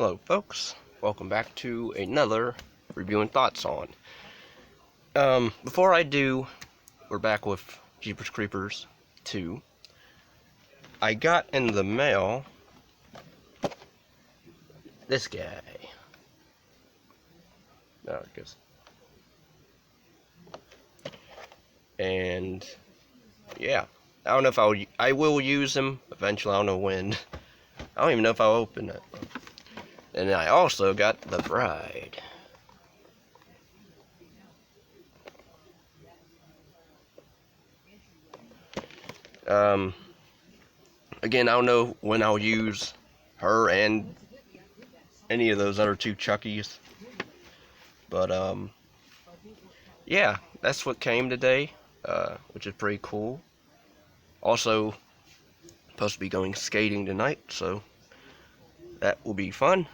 Hello folks, welcome back to another review and thoughts on. Before I do, we're back with Jeepers Creepers 2. I got in the mail this guy. Oh, it goes. And yeah, I don't know if I will use him eventually. I don't know when. I don't even know if I'll open it. And I also got the Bride. Again, I don't know when I'll use her and any of those other two Chuckies. But, yeah, that's what came today, which is pretty cool. Also, supposed to be going skating tonight, so that will be fun.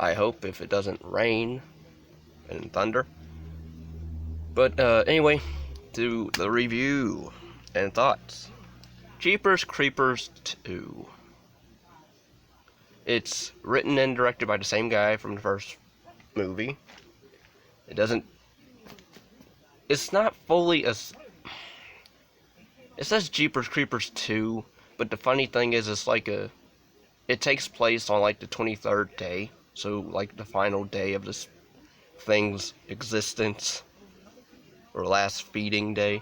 I hope, if it doesn't rain and thunder. But, anyway, to the review and thoughts. Jeepers Creepers 2. It's written and directed by the same guy from the first movie. It's not fully it says Jeepers Creepers 2, but the funny thing is it takes place on like the 23rd day, so like the final day of this thing's existence, or last feeding day.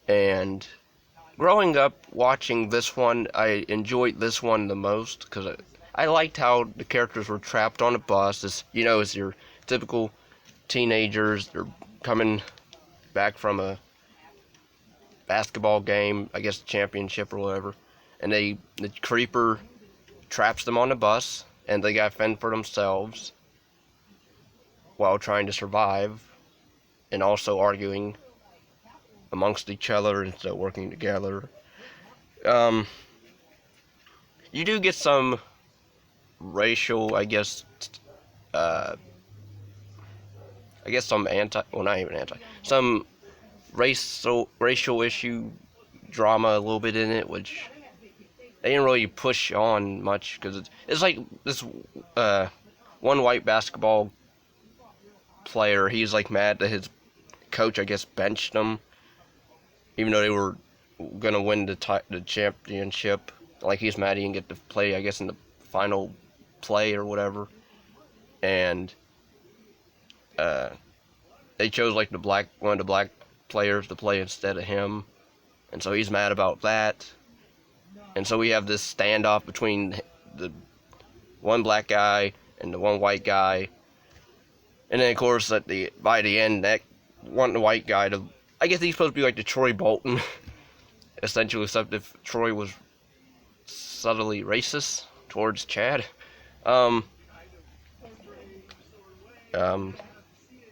And growing up watching this one, I enjoyed this one the most because I liked how the characters were trapped on a bus. It's your typical teenagers. They're coming back from a basketball game, I guess championship or whatever, and the creeper traps them on a bus, and they gotta fend for themselves while trying to survive, and also arguing amongst each other instead of working together. You do get some racial, some racial issue drama a little bit in it, which they didn't really push on much, because it's like this one white basketball player, he's like mad that his coach, I guess, benched him, even though they were gonna win the championship. Like, he's mad he didn't get to play, I guess, in the final play or whatever. And they chose like one of the black players to play instead of him, and so he's mad about that. And so we have this standoff between the one black guy and the one white guy. And then, of course, by the end, that one white guy I guess he's supposed to be like the Troy Bolton, essentially, except if Troy was subtly racist towards Chad. But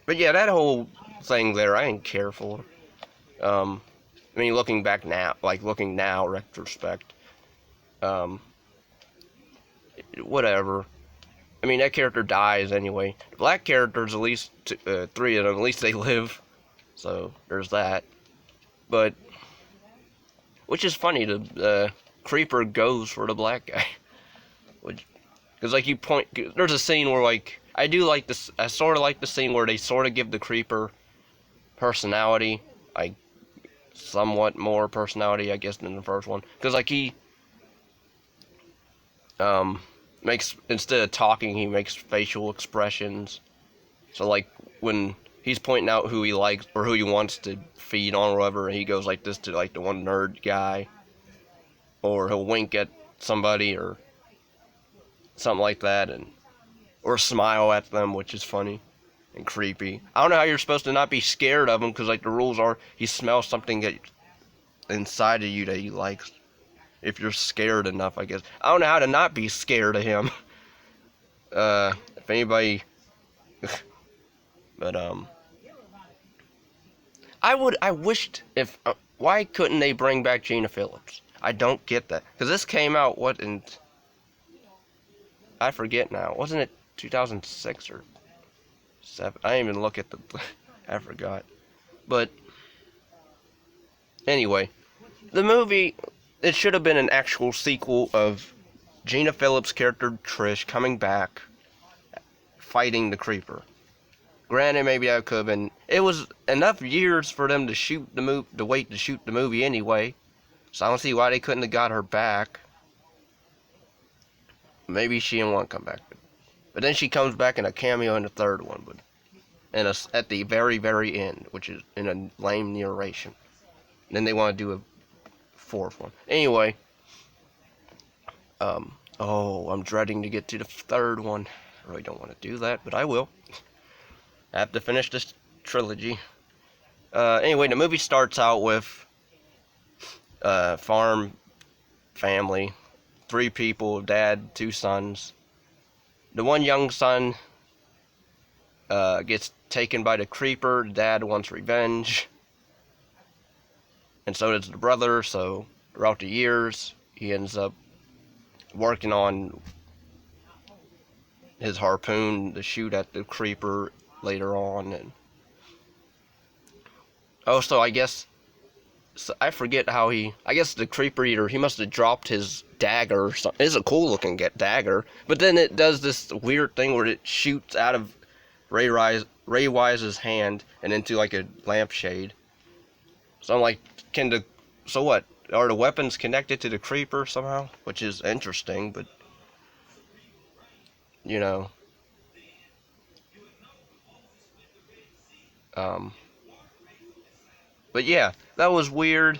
yeah, that whole thing there, I didn't care for. I mean, looking now, retrospect, whatever. I mean, that character dies anyway. The black characters, at least three of them, at least they live. So there's that. But which is funny, the creeper goes for the black guy, because like there's a scene where like I sort of like the scene where they sort of give the creeper personality, like somewhat more personality, I guess, than the first one, because like he instead of talking, he makes facial expressions. So like when he's pointing out who he likes or who he wants to feed on or whatever, and he goes like this to like the one nerd guy, or he'll wink at somebody or something like that, or smile at them, which is funny and creepy. I don't know how you're supposed to not be scared of him, because like the rules are he smells something inside of you that he likes. If you're scared enough, I guess. I don't know how to not be scared of him. If anybody, but I wished why couldn't they bring back Gina Phillips? I don't get that, because this came out I forget now. Wasn't it 2006 or 7? I didn't even look at I forgot. But anyway, the movie, it should have been an actual sequel of Gina Phillips' character Trish coming back, fighting the Creeper. Granted, maybe that could have been. It was enough years for them to shoot the to wait to shoot the movie anyway. So I don't see why they couldn't have got her back. Maybe she didn't want to come back, but then she comes back in a cameo in the third one, but at the very end, which is in a lame narration. And then they want to do a fourth one. Anyway, I'm dreading to get to the third one. I really don't want to do that, but I will. I have to finish this trilogy. Anyway, the movie starts out with farm family, 3 people, dad, 2 sons. The one young son gets taken by the Creeper. Dad wants revenge, and so does the brother. So throughout the years, he ends up working on his harpoon to shoot at the Creeper later on. And also, I guess, so I forget how I guess the Creeper Eater, he must have dropped his dagger or something. It's a cool looking dagger, but then it does this weird thing where it shoots out of Ray Wise's hand and into like a lampshade. So I'm like, so what? Are the weapons connected to the Creeper somehow? Which is interesting, but you know. But yeah, that was weird.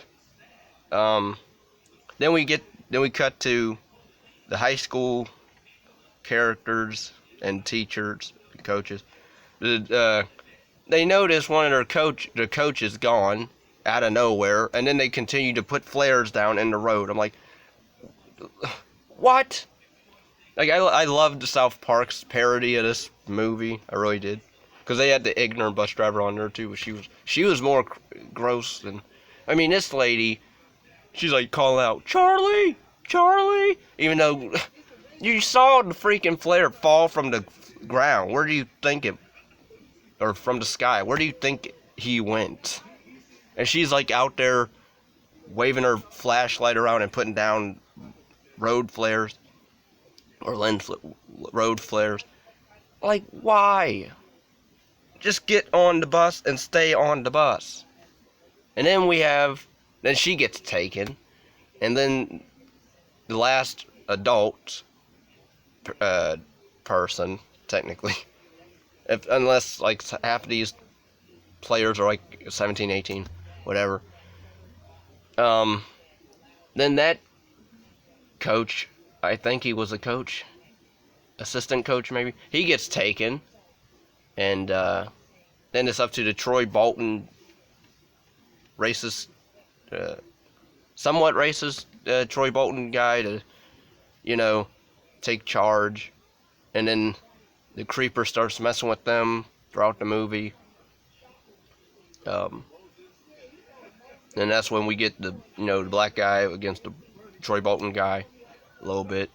Then we cut to the high school characters and teachers, coaches. They notice one of the coach is gone out of nowhere, and then they continue to put flares down in the road. I'm like, what? Like, I loved South Park's parody of this movie. I really did. Because they had the ignorant bus driver on there too, but she was more gross than. I mean, this lady, she's like calling out, Charlie, Charlie, even though you saw the freaking flare fall from the ground. Where do you think it, or from the sky? Where do you think he went? And she's like out there waving her flashlight around and putting down road flares or road flares. Like, why? Just get on the bus and stay on the bus. And then she gets taken, and then the last adult person, technically, unless like half of these players are like 17, 18, whatever. Then that coach, I think he was a coach, assistant coach maybe, he gets taken. And then it's up to the Troy Bolton racist, somewhat racist Troy Bolton guy to, take charge. And then the Creeper starts messing with them throughout the movie. And that's when we get the black guy against the Troy Bolton guy a little bit.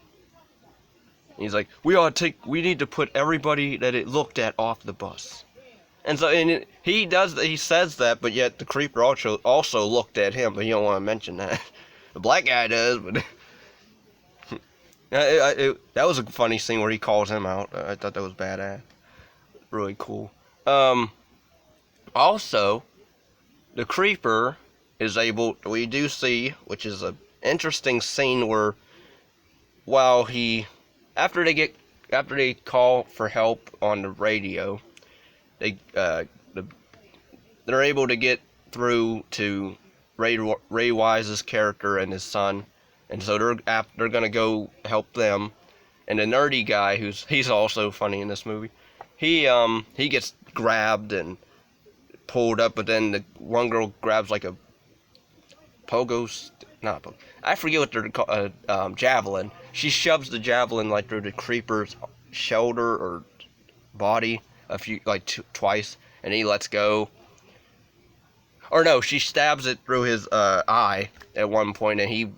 He's like, we need to put everybody that it looked at off the bus. And so he says that, but yet the Creeper also looked at him, but you don't want to mention that. The black guy does, but that was a funny scene where he calls him out. I thought that was badass. Really cool. Also, the Creeper is we do see, which is an interesting scene where while after they call for help on the radio, they're able to get through to Ray Wise's character and his son, and so they're gonna go help them. And the nerdy guy, he's also funny in this movie, he gets grabbed and pulled up, but then the one girl grabs like a I forget what they're called, javelin. She shoves the javelin like through the Creeper's shoulder or body twice, and he lets go. Or no, she stabs it through his eye at one point, and he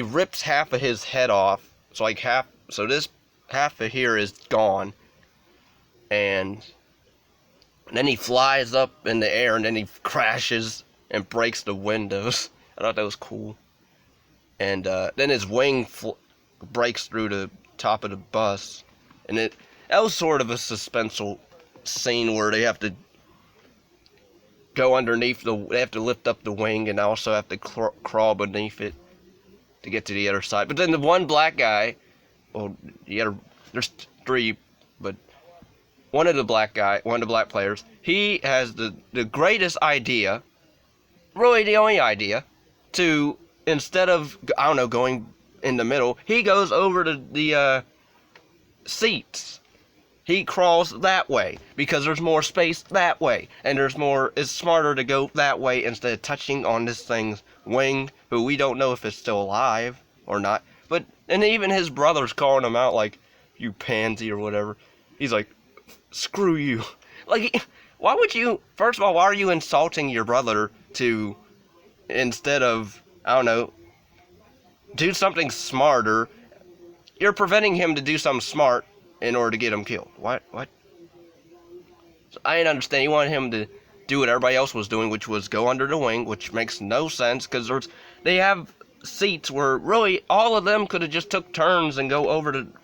rips half of his head off. So this half of here is gone, and then he flies up in the air, and then he crashes and breaks the windows. I thought that was cool. and then his wing breaks through the top of the bus, and that was sort of a suspenseful scene where they have to go underneath they have to lift up the wing and also have to crawl beneath it to get to the other side. But then the one black guy, well, there's three, but one of the black players, he has the greatest idea, really the only idea, to, instead of, I don't know, going in the middle, he goes over to the seats. He crawls that way because there's more space that way, and it's smarter to go that way instead of touching on this thing's wing, who we don't know if it's still alive or not. But, and even his brother's calling him out like, you pansy or whatever. He's like, screw you. Like, why would you, first of all, why are you insulting your brother to, instead of, I don't know, do something smarter? You're preventing him to do something smart in order to get him killed. What? So I didn't understand. You wanted him to do what everybody else was doing, which was go under the wing, which makes no sense, because they have seats where really all of them could have just took turns and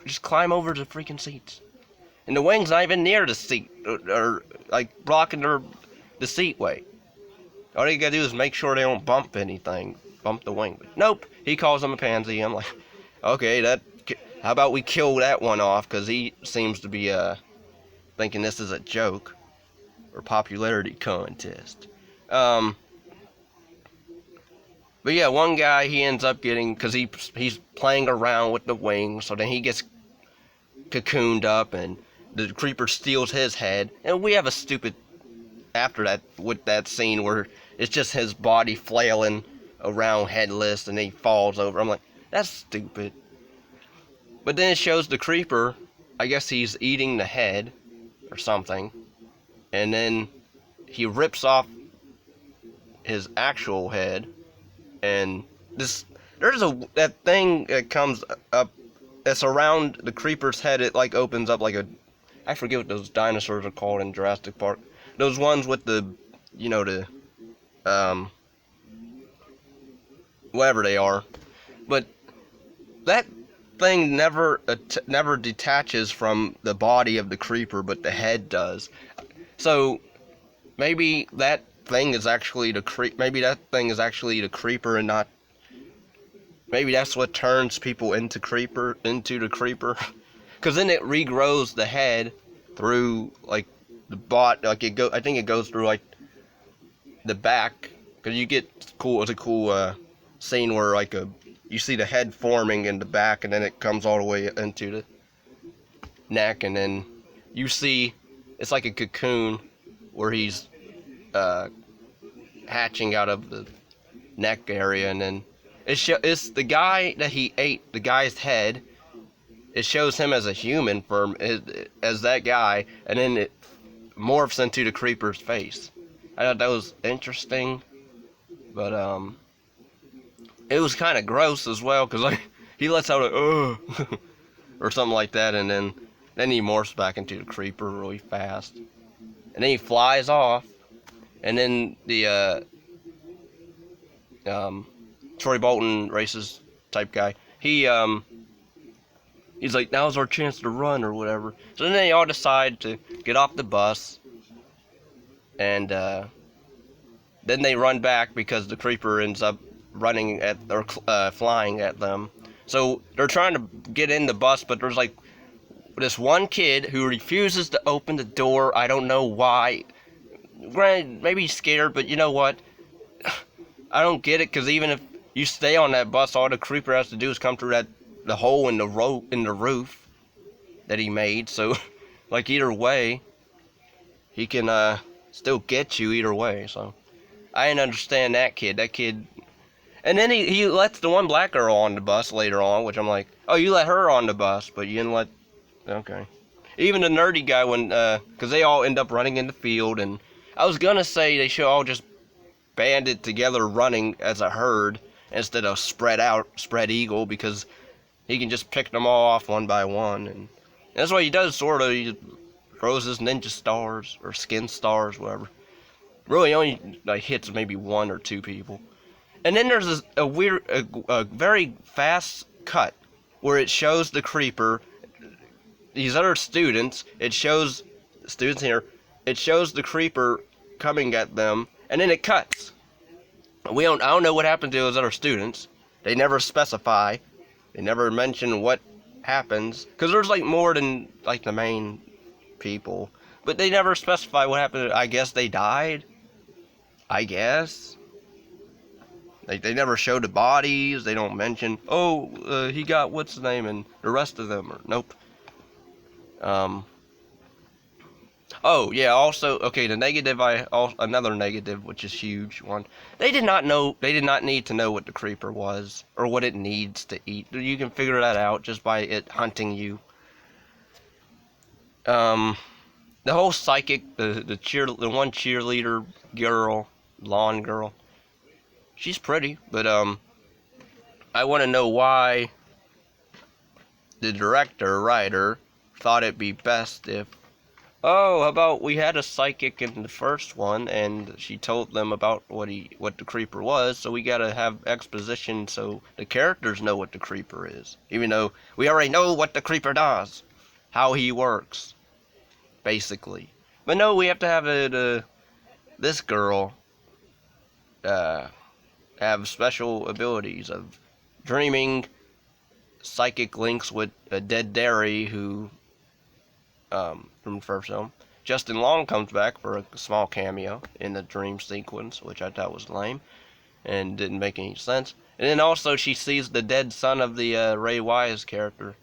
just climb over the freaking seats. And the wing's not even near the seat, or like blocking the seat way. All you gotta do is make sure they don't bump the wing. But nope, he calls him a pansy. I'm like, okay, how about we kill that one off, because he seems to be thinking this is a joke or popularity contest. But yeah, one guy, he ends up getting, because he's playing around with the wing, so then he gets cocooned up, and the creeper steals his head, and we have a stupid, after that, with that scene where it's just his body flailing around headless, and he falls over. I'm like, that's stupid. But then it shows the creeper, I guess he's eating the head or something, and then he rips off his actual head, and there's that thing that comes up that's around the creeper's head. It like opens up like I forget what those dinosaurs are called in Jurassic Park. Those ones with the whatever they are. But that thing never detaches from the body of the creeper, but the head does. So maybe that thing is actually the creeper and not. Maybe that's what turns people into the creeper. Because then it regrows the head through like the I think it goes through like the back. Because you get it's a cool scene where like you see the head forming in the back, and then it comes all the way into the neck, and then you see it's like a cocoon where he's hatching out of the neck area, and then it's the guy that he ate, the guy's head. It shows him as a human as that guy, and then it morphs into the creeper's face. I thought that was interesting, but it was kind of gross as well, because like he lets out a or something like that, and then he morphs back into the creeper really fast, and then he flies off, and then the Troy Bolton races type guy, he's like, now's our chance to run or whatever. So then they all decide to get off the bus, and then they run back because the creeper ends up running at or flying at them. So they're trying to get in the bus, but there's like this one kid who refuses to open the door. I don't know why. Granted, maybe he's scared, but you know what? I don't get it, because even if you stay on that bus, all the creeper has to do is come through the hole in the roof that he made. So like either way, he can still get you either way. So I didn't understand that kid. And then he lets the one black girl on the bus later on, which I'm like, oh, you let her on the bus, but you didn't let, okay. Even the nerdy guy, because they all end up running in the field, and I was gonna say they should all just banded together running as a herd instead of spread eagle, because he can just pick them all off one by one, and that's what he does, sort of. He throws his ninja stars, or skin stars, whatever. Really only like hits maybe one or two people. And then there's a very fast cut where it shows the creeper, these other students, it shows students here, it shows the creeper coming at them, and then it cuts. I don't know what happened to those other students. They never specify. They never mention what happens, because there's like more than like the main people, but they never specify what happened. I guess they died. I guess. Like, they never show the bodies. They don't mention, oh, he got what's his name, and the rest of them. Or nope. Oh yeah. Also, okay. The negative. Another negative, which is huge one. They did not know. They did not need to know what the creeper was or what it needs to eat. You can figure that out just by it hunting you. The whole psychic, the one cheerleader girl, blonde girl. She's pretty, but I want to know why the director, writer, thought it'd be best if, oh, how about we had a psychic in the first one, and she told them about what the creeper was, so we gotta have exposition so the characters know what the creeper is, even though we already know what the creeper does, how he works, basically. But no, we have to have this girl, have special abilities of dreaming, psychic links with a dead Derry who, from the first film. Justin Long comes back for a small cameo in the dream sequence, which I thought was lame and didn't make any sense. And then also she sees the dead son of the Ray Wise character.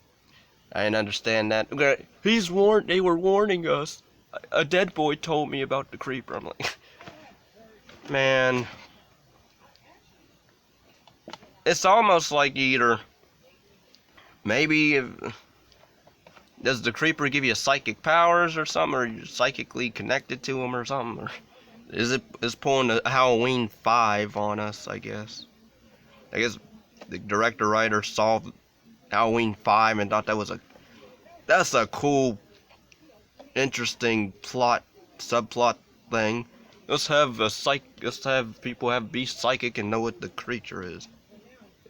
I didn't understand that. They were warning us. A dead boy told me about the creeper. I'm like, man. It's almost like maybe does the creeper give you psychic powers or something, or you're psychically connected to him or something, or is pulling a Halloween 5 on us, I guess. I guess the director-writer saw Halloween 5 and thought that's a cool, interesting subplot thing. Let's have people be psychic and know what the creature is.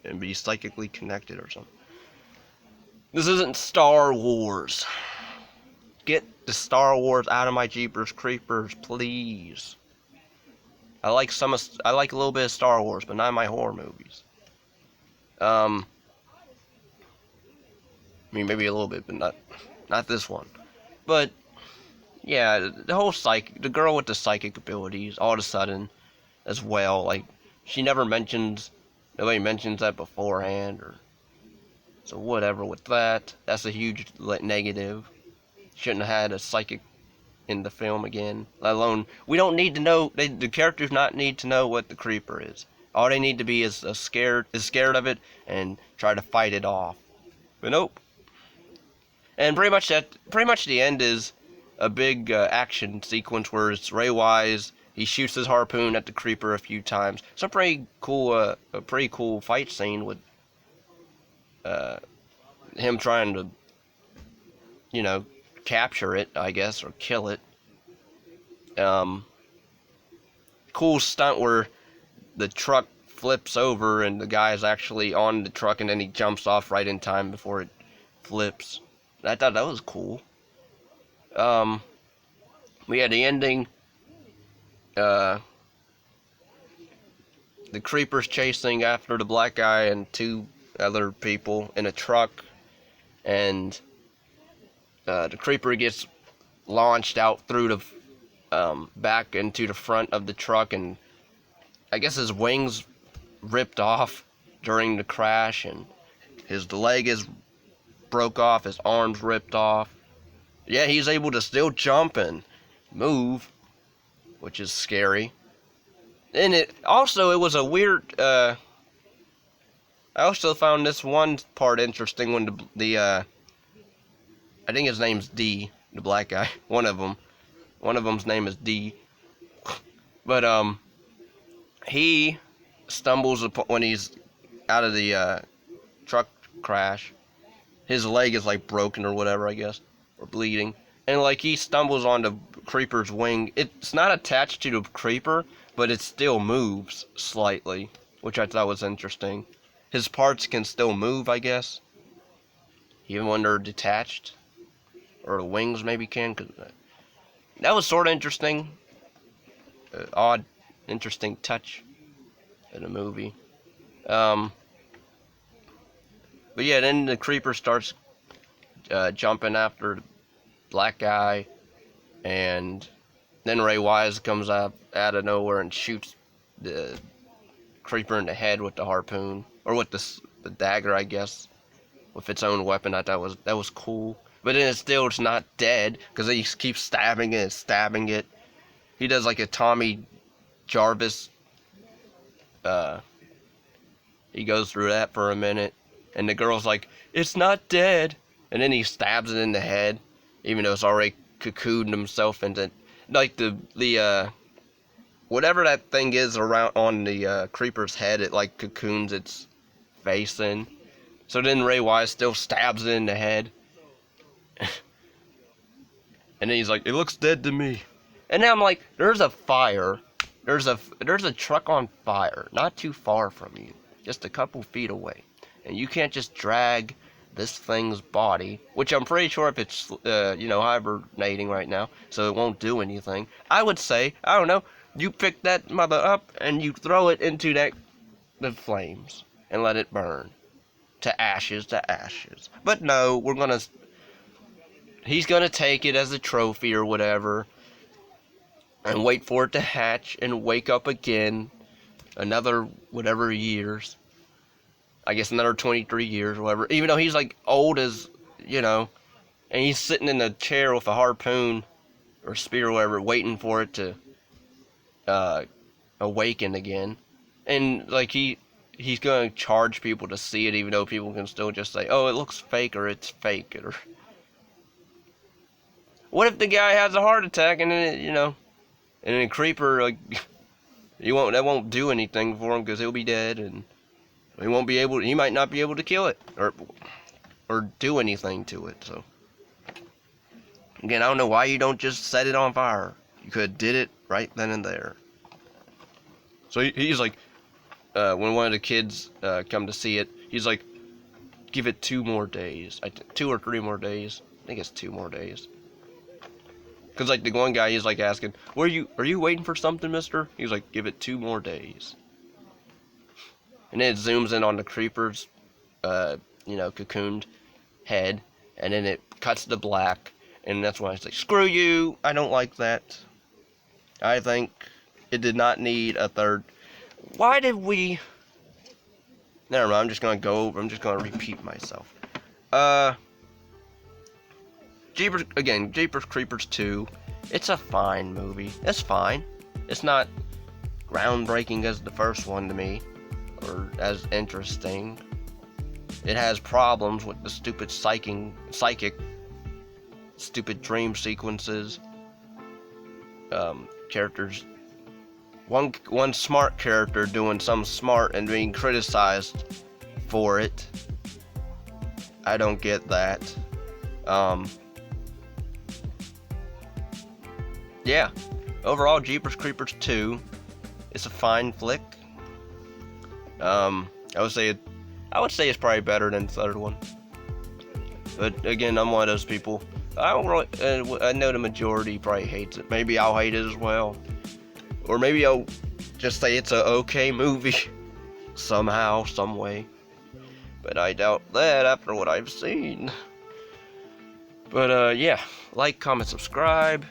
And be psychically connected or something. This isn't Star Wars. Get the Star Wars out of my Jeepers Creepers, please. I like a little bit of Star Wars, but not in my horror movies. I mean, maybe a little bit, but not this one. But yeah, the whole the girl with the psychic abilities, all of a sudden, as well. Like, nobody mentions that beforehand, so whatever with that. That's a huge negative. Shouldn't have had a psychic in the film again. Let alone, we don't need to know. The characters not need to know what the creeper is. All they need to be is scared of it and try to fight it off. But nope. And pretty much the end is a big action sequence where it's Ray Wise. He shoots his harpoon at the creeper a few times. It's a pretty cool fight scene with him trying to, capture it, I guess, or kill it. Cool stunt where the truck flips over and the guy's actually on the truck, and then he jumps off right in time before it flips. I thought that was cool. We had the ending. The creeper's chasing after the black guy and two other people in a truck, and the creeper gets launched out through the back into the front of the truck, and I guess his wings ripped off during the crash, and his leg is broke off, his arms ripped off. Yeah, he's able to still jump and move, which is scary. And it was a weird, I also found this one part interesting when I think his name's D, the black guy, one of them's name is D, but, he stumbles upon, when he's out of the, truck crash, his leg is, like, broken or whatever, I guess, or bleeding, and, like, he stumbles on the creeper's wing. It's not attached to the creeper, but it still moves slightly. which I thought was interesting. His parts can still move, I guess, even when they're detached, or the wings maybe can. 'Cause that was sort of interesting, odd, interesting touch in the movie. But yeah, then the creeper starts jumping after the black guy, and then Ray Wise comes out of nowhere and shoots the creeper in the head with the harpoon, or with the dagger, I guess, with its own weapon. I thought that was cool. But then it's not dead, because he keeps stabbing it and stabbing it. He does like a Tommy Jarvis. He goes through that for a minute, and the girl's like, "It's not dead," and then he stabs it in the head, even though it's already cocooned himself into, like, the whatever that thing is around on the creeper's head. It like cocoons its face in. So then Ray Wise still stabs it in the head. And then he's like, "It looks dead to me." And then I'm like, there's a fire. There's a truck on fire, not too far from you, just a couple feet away. And you can't just drag this thing's body, which I'm pretty sure if it's, hibernating right now, so it won't do anything. I would say, I don't know, you pick that mother up and you throw it into the flames and let it burn to ashes to ashes. But no, he's gonna take it as a trophy or whatever, and wait for it to hatch and wake up again another whatever years. I guess another 23 years or whatever. Even though he's like old as, and he's sitting in a chair with a harpoon or spear or whatever, waiting for it to awaken again. And like he's gonna charge people to see it, even though people can still just say, "Oh, it looks fake," or "It's fake," or what if the guy has a heart attack and then and then a creeper, like, that won't do anything for him because he'll be dead, and he might not be able to kill it or do anything to it. So again, I don't know why you don't just set it on fire. You could have did it right then and there. So he's like, when one of the kids come to see it, he's like, "Give it 2 more days, 2 or 3 more days. I think it's 2 more days." Cause like the one guy, he's like asking, are you waiting for something, mister? He's like, "Give it 2 more days." And then it zooms in on the creeper's, cocooned head, and then it cuts to black, and that's why it's like, "Screw you, I don't like that. I think it did not need a third." Why did we? Never mind. I'm just gonna repeat myself. Jeepers Creepers 2, it's a fine movie. It's fine. It's not groundbreaking as the first one to me, or as interesting. It has problems with the stupid stupid dream sequences. Characters. One smart character doing some smart and being criticized for it. I don't get that. Yeah, overall, Jeepers Creepers 2, it's a fine flick. I would say it's probably better than the third one. But again, I'm one of those people. I know the majority probably hates it. Maybe I'll hate it as well, or maybe I'll just say it's a okay movie somehow, some way. But I doubt that after what I've seen. But yeah, like, comment, subscribe.